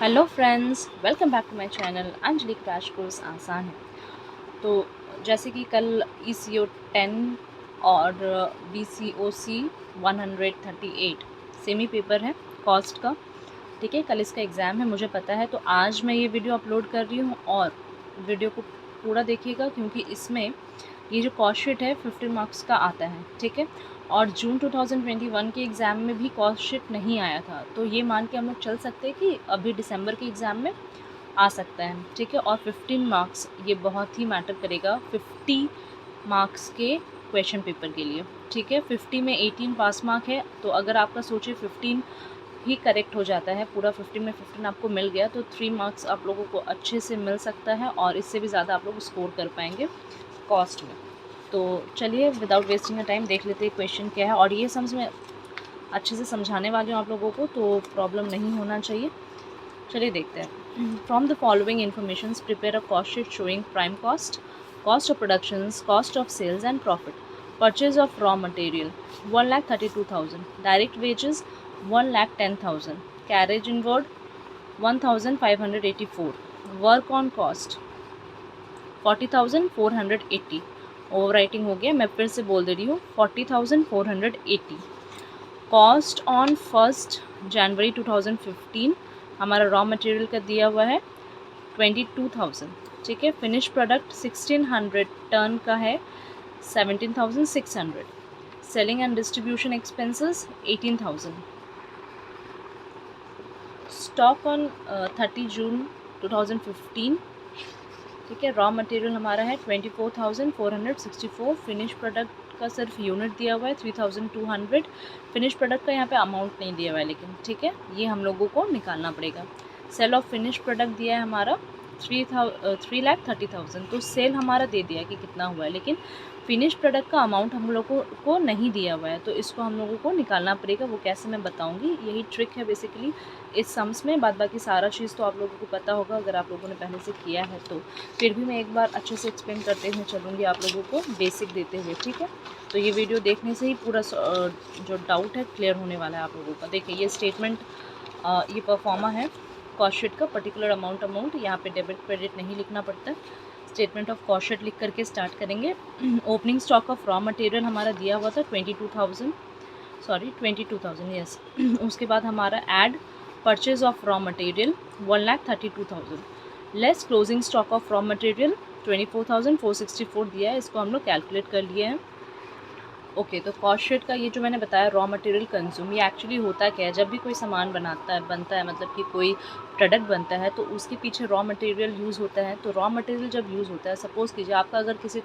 Hello friends, welcome back to my channel Anjali crash course आसान है। तो जैसे कि कल ECO 10 और BCOC 138 सेमी पेपर है कॉस्ट का। ठीक है, कल इसका एग्ज़ाम है, मुझे पता है। तो आज मैं ये वीडियो अपलोड कर रही हूँ और वीडियो को पूरा देखिएगा क्योंकि इसमें ये जो कॉस्ट शीट है 15 मार्क्स का आता है। ठीक है, और जून 2021 के एग्ज़ाम में भी कॉस्ट शीट नहीं आया था, तो ये मान के हम लोग चल सकते हैं कि अभी दिसंबर के एग्ज़ाम में आ सकता है। ठीक है, और 15 मार्क्स ये बहुत ही मैटर करेगा 50 मार्क्स के क्वेश्चन पेपर के लिए। ठीक है, 50 में 18 पास मार्क है, तो अगर आपका सोचिए 15 ही करेक्ट हो जाता है, पूरा 15 में 15 आपको मिल गया, तो 3 मार्क्स आप लोगों को अच्छे से मिल सकता है और इससे भी ज़्यादा आप लोग स्कोर कर पाएंगे कॉस्ट में। तो चलिए विदाउट वेस्टिंग टाइम देख लेते हैं क्वेश्चन क्या है, और ये समझ में अच्छे से समझाने वाली हूँ आप लोगों को, तो प्रॉब्लम नहीं होना चाहिए। चलिए देखते हैं। From the following information prepare a cost sheet showing prime cost, cost of productions, cost of sales and profit, purchase of raw material 1,32,000, direct wages 1,10,000, carriage inward 1,584, work on cost 40,480। Over writing हो गया, मैं फिर से बोल दे रही हूँ 40,480। Cost on 1 जनवरी 2015 हमारा raw material का दिया हुआ है 22,000। ठीक है, फिनिश प्रोडक्ट 1600 टन का है 17,600। Selling and distribution expenses 18,000। Stock on 30 जून 2015। ठीक है, रॉ मटेरियल हमारा है 24,464। फिनिश प्रोडक्ट का सिर्फ यूनिट दिया हुआ है 3,200। फिनिश प्रोडक्ट का यहाँ पे अमाउंट नहीं दिया हुआ है, लेकिन ठीक है ये हम लोगों को निकालना पड़ेगा। सेल ऑफ फिनिश प्रोडक्ट दिया है हमारा 3,30,000, तो सेल हमारा दे दिया कि कितना हुआ है, लेकिन फिनिश प्रोडक्ट का अमाउंट हम लोगों को नहीं दिया हुआ है, तो इसको हम लोगों को निकालना पड़ेगा। वो कैसे मैं बताऊंगी, यही ट्रिक है बेसिकली इस सम्स में। बाद बाकी सारा चीज़ तो आप लोगों को पता होगा अगर आप लोगों ने पहले से किया है, तो फिर भी मैं एक बार अच्छे से एक्सप्लेन करते हुए चलूँगी आप लोगों को, बेसिक देते हुए। ठीक है, तो ये वीडियो देखने से ही पूरा जो डाउट है क्लियर होने वाला है आप लोगों का। देखिए ये स्टेटमेंट, ये परफॉर्मा है कॉस्ट शीट का, पर्टिकुलर अमाउंट यहाँ पे डेबिट क्रेडिट नहीं लिखना पड़ता है। स्टेटमेंट ऑफ कॉस्ट शीट लिख करके स्टार्ट करेंगे। Opening stock of raw material हमारा दिया हुआ था 22,000 यस। उसके बाद हमारा add purchase of raw material 1,32,000 less closing stock of raw material 24,464 दिया है, इसको हम लोग कैलकुलेट कर लिए हैं। ओके, तो कॉस्ट शीट का ये जो मैंने बताया रॉ मटेरियल कंज्यूम, ये एक्चुअली होता क्या है, जब भी कोई सामान बनता है मतलब कि कोई प्रोडक्ट बनता है तो उसके पीछे रॉ मटेरियल यूज़ होता है। तो रॉ मटेरियल जब यूज़ होता है, सपोज़ कीजिए आपका अगर किसी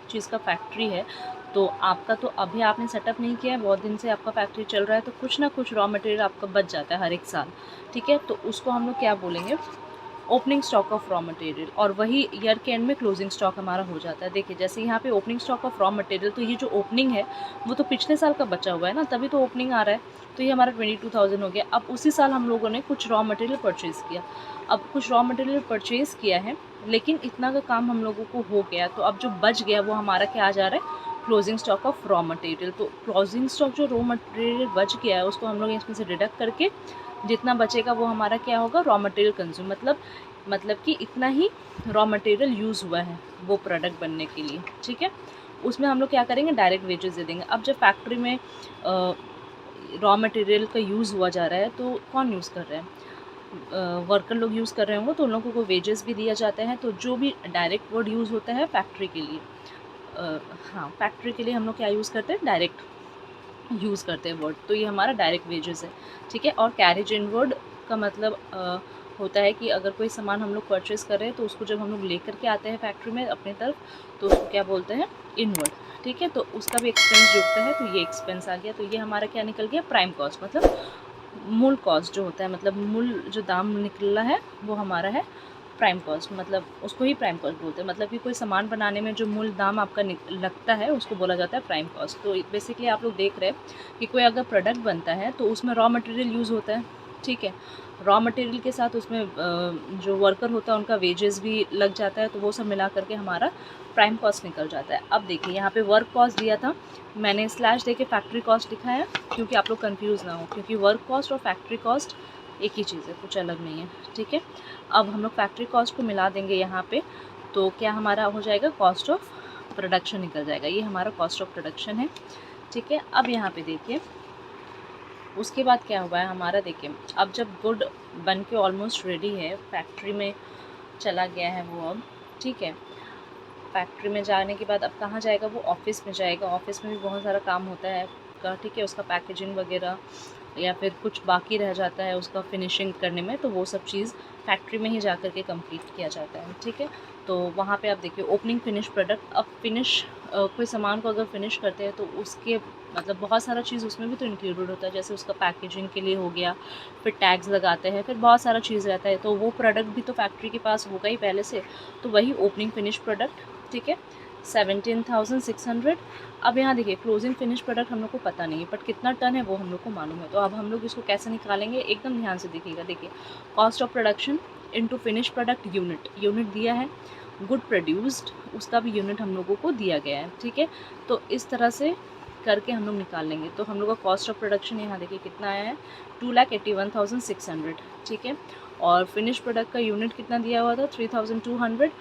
चीज़ का फैक्ट्री है, तो आपका तो अभी आपने सेटअप नहीं किया है, बहुत दिन से आपका फैक्ट्री चल रहा है, तो कुछ ना कुछ रॉ मटेरियल आपका बच जाता है हर एक साल। ठीक है, तो उसको हम लोग क्या बोलेंगे, opening stock of raw material, और वही ईयर के एंड में क्लोजिंग स्टॉक हमारा हो जाता है। देखिए जैसे यहाँ पे opening stock of raw material, तो ये जो ओपनिंग है वो तो पिछले साल का बचा हुआ है ना, तभी तो ओपनिंग आ रहा है, तो ये हमारा 22,000 हो गया। अब उसी साल हम लोगों ने कुछ रॉ मटेरियल परचेज़ किया, अब कुछ रॉ मटेरियल परचेज़ किया है, लेकिन इतना का काम हम लोगों को हो गया, तो अब जो बच गया वो हमारा क्या आ जा रहा है, closing stock of raw material. तो क्लोजिंग स्टॉक जो रॉ मटेरियल बच गया है उसको हम लोग इसमें से डिडक्ट करके जितना बचेगा वो हमारा क्या होगा, रॉ मटेरियल कंज्यूम, मतलब कि इतना ही रॉ मटेरियल यूज़ हुआ है वो प्रोडक्ट बनने के लिए। ठीक है, उसमें हम लोग क्या करेंगे, डायरेक्ट वेजेस दे देंगे। अब जब फैक्ट्री में रॉ मटेरियल का यूज़ हुआ जा रहा है, तो कौन यूज़ कर रहा है, वर्कर लोग यूज़ कर रहे होंगे, तो उन लोगों को वेजेस भी दिया जाता है। तो जो भी डायरेक्ट वर्ड यूज़ होता है फैक्ट्री के लिए, हाँ फैक्ट्री के लिए हम लोग क्या यूज़ करते हैं, डायरेक्ट यूज़ करते हैं वर्ड, तो ये हमारा डायरेक्ट वेजेस है। ठीक है, और कैरेज इनवर्ड का मतलब होता है कि अगर कोई सामान हम लोग परचेज़ कर रहे हैं, तो उसको जब हम लोग लेकर के आते हैं फैक्ट्री में अपनी तरफ, तो उसको क्या बोलते हैं, इनवर्ड। ठीक है, तो उसका भी एक्सपेंस जुड़ता है, तो ये एक्सपेंस आ गया। तो ये हमारा क्या निकल गया, प्राइम कॉस्ट, मतलब मूल कॉस्ट जो होता है, मतलब मूल जो दाम निकला है वो हमारा है प्राइम कॉस्ट, मतलब उसको ही प्राइम कॉस्ट बोलते हैं। मतलब कि कोई सामान बनाने में जो मूल दाम आपका लगता है उसको बोला जाता है प्राइम कॉस्ट। तो बेसिकली आप लोग देख रहे हैं कि कोई अगर प्रोडक्ट बनता है तो उसमें रॉ मटेरियल यूज़ होता है। ठीक है, रॉ मटेरियल के साथ उसमें जो वर्कर होता है उनका वेजेस भी लग जाता है, तो वो सब मिला करके हमारा प्राइम कॉस्ट निकल जाता है। अब देखिए यहाँ पे वर्क कॉस्ट दिया था, मैंने स्लैश दे के फैक्ट्री कॉस्ट लिखा है क्योंकि आप लोग कंफ्यूज ना हो, क्योंकि वर्क कॉस्ट और फैक्ट्री कॉस्ट एक ही चीज़ है, कुछ अलग नहीं है, ठीक है। अब हम लोग फैक्ट्री कॉस्ट को मिला देंगे यहाँ पे, तो क्या हमारा हो जाएगा, कॉस्ट ऑफ प्रोडक्शन निकल जाएगा। ये हमारा कॉस्ट ऑफ प्रोडक्शन है, ठीक है। अब यहाँ पे देखिए उसके बाद क्या हुआ है हमारा, देखिए अब जब गुड बन के ऑलमोस्ट रेडी है, फैक्ट्री में चला गया है वो अब, ठीक है। फैक्ट्री में जाने के बाद अब कहाँ जाएगा, वो ऑफिस में जाएगा। ऑफिस में भी बहुत सारा काम होता है का, ठीक है, उसका पैकेजिंग वगैरह या फिर कुछ बाकी रह जाता है उसका फिनिशिंग करने में, तो वो सब चीज़ फैक्ट्री में ही जा कर के कंप्लीट किया जाता है, ठीक है। तो वहाँ पे आप देखिए ओपनिंग फिनिश प्रोडक्ट, अब फिनिश कोई सामान को अगर फिनिश करते हैं तो उसके मतलब बहुत सारा चीज़ उसमें भी तो इंक्लूडेड होता है, जैसे उसका पैकेजिंग के लिए हो गया, फिर टैग्स लगाते हैं, फिर बहुत सारा चीज़ रहता है, तो वो प्रोडक्ट भी तो फैक्ट्री के पास होगा ही पहले से, तो वही ओपनिंग फिनिश प्रोडक्ट, ठीक है, 17,600। अब यहाँ देखिए क्लोजिंग फिनिश प्रोडक्ट हम लोग को पता नहीं है, बट कितना टन है वो हम लोग को मालूम है। तो अब हम लोग इसको कैसे निकालेंगे, एकदम ध्यान से देखिएगा। देखिए cost of production into finish product unit दिया है, गुड प्रोड्यूस्ड उसका भी यूनिट हम लोगों को दिया गया है, ठीक है। तो इस तरह से करके हम लोग निकाल लेंगे। तो हम लोग का कॉस्ट ऑफ प्रोडक्शन यहाँ देखिए कितना आया है, 2,81,600, ठीक है। और फिनिश प्रोडक्ट का यूनिट कितना दिया हुआ था, 3,200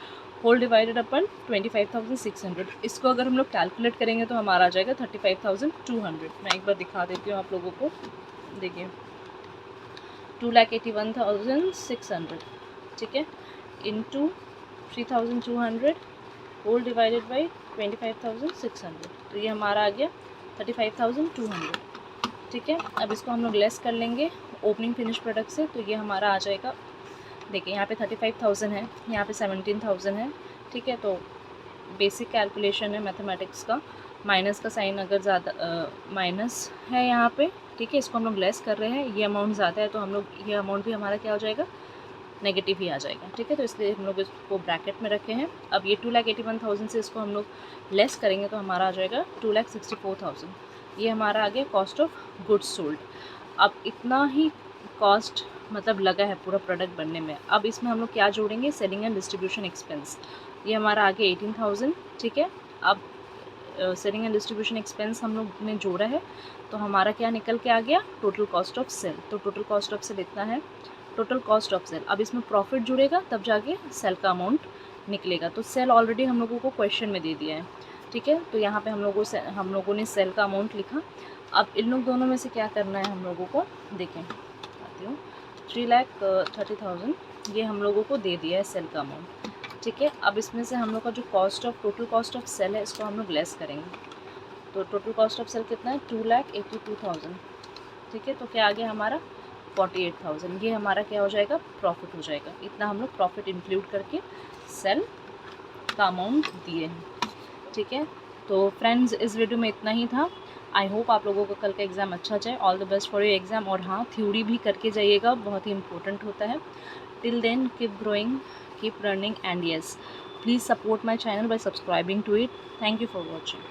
होल डिवाइडेड अपन 25,600। इसको अगर हम लोग कैलकुलेट करेंगे तो हमारा आ जाएगा 35,200। मैं एक बार दिखा देती हूँ आप लोगों को, देखिए 2,81,600, ठीक है, इंटू 3,200 होल डिवाइडेड बाई 25,600, तो ये हमारा आ गया 35,200, ठीक है। अब इसको हम लोग लेस कर लेंगे ओपनिंग फिनिश प्रोडक्ट से, तो ये हमारा आ जाएगा, देखिए यहाँ पे 35,000 है, यहाँ पे 17,000 है, ठीक है। तो बेसिक कैलकुलेशन है मैथमेटिक्स का, माइनस का साइन अगर ज़्यादा माइनस है यहाँ पे, ठीक है, इसको हम लोग लेस कर रहे हैं, ये अमाउंट ज़्यादा है तो हम लोग ये अमाउंट भी हमारा क्या हो जाएगा, नेगेटिव ही आ जाएगा, ठीक है। तो इसलिए हम लोग इसको ब्रैकेट में रखे हैं। अब ये 2,81,000 से इसको हम लोग लेस करेंगे तो हमारा आ जाएगा 2,64,000। ये हमारा आ गया कॉस्ट ऑफ गुड्स सोल्ड। अब इतना ही कॉस्ट मतलब लगा है पूरा प्रोडक्ट बनने में। अब इसमें हम लोग क्या जोड़ेंगे, सेलिंग एंड डिस्ट्रीब्यूशन एक्सपेंस, ये हमारा आ गया 18,000, ठीक है। अब सेलिंग एंड डिस्ट्रीब्यूशन एक्सपेंस हम लोग ने जोड़ा है, तो हमारा क्या निकल के आ गया, टोटल कॉस्ट ऑफ सेल। तो टोटल कॉस्ट ऑफ सेल इतना है, टोटल कॉस्ट ऑफ सेल। अब इसमें प्रॉफिट जुड़ेगा तब जाके सेल का अमाउंट निकलेगा। तो सेल ऑलरेडी हम लोगों को क्वेश्चन में दे दिया है, ठीक है। तो यहाँ पे हम लोगों ने सेल का अमाउंट लिखा। अब इन लोग दोनों में से क्या करना है हम लोगों को, देखें बताती हूँ, 3,30,000 ये हम लोगों को दे दिया है सेल का अमाउंट, ठीक है। अब इसमें से हम लोग का जो टोटल कॉस्ट ऑफ सेल है इसको हम लोग लेस करेंगे। तो टोटल कॉस्ट ऑफ सेल कितना है, 2,82,000, ठीक है। तो क्या आ गया हमारा 48,000, ये हमारा क्या हो जाएगा, प्रॉफिट हो जाएगा। इतना हम लोग प्रॉफिट इंक्लूड करके सेल का अमाउंट दिए हैं, ठीक है। तो फ्रेंड्स इस वीडियो में इतना ही था। आई होप आप लोगों का कल का एग्ज़ाम अच्छा जाए। All the best for your exam. और हाँ, थ्योरी भी करके जाइएगा, बहुत ही इंपॉर्टेंट होता है। Till then keep growing, keep learning, and yes please support my channel by subscribing to it. Thank you for watching.